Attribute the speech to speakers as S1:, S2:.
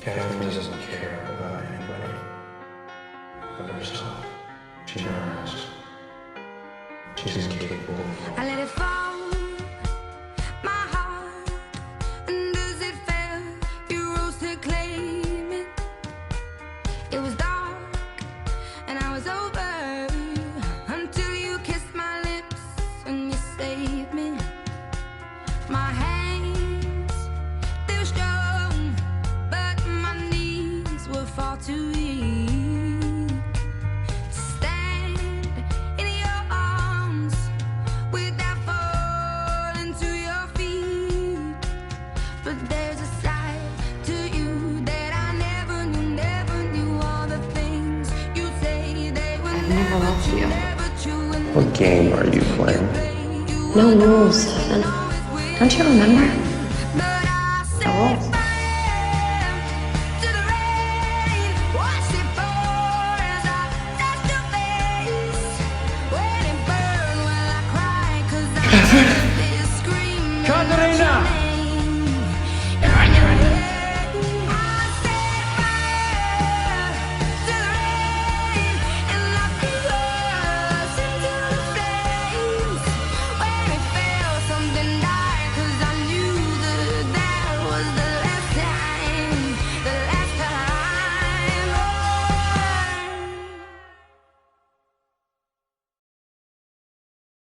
S1: Catherine doesn't care about anybody but herself. She knows she's incapable.
S2: I let it fall, my heart, and as it fell, you rose to claim it. It was dark, and I was over, until you kissed my lips, and you saved me. My hands, they were strong, but my knees were far too weak to stand in your arms without falling to your feet. But there's a side to you that I never knew all the things you say they were
S3: never loved you.
S2: never true. And
S1: What game are you playing?
S3: No rules, Stefan. Don't you remember?
S2: But I
S3: The rules.
S2: to the rain, watch it pour as I touch your face. When it burned, well, I cried 'cause I heard this scream.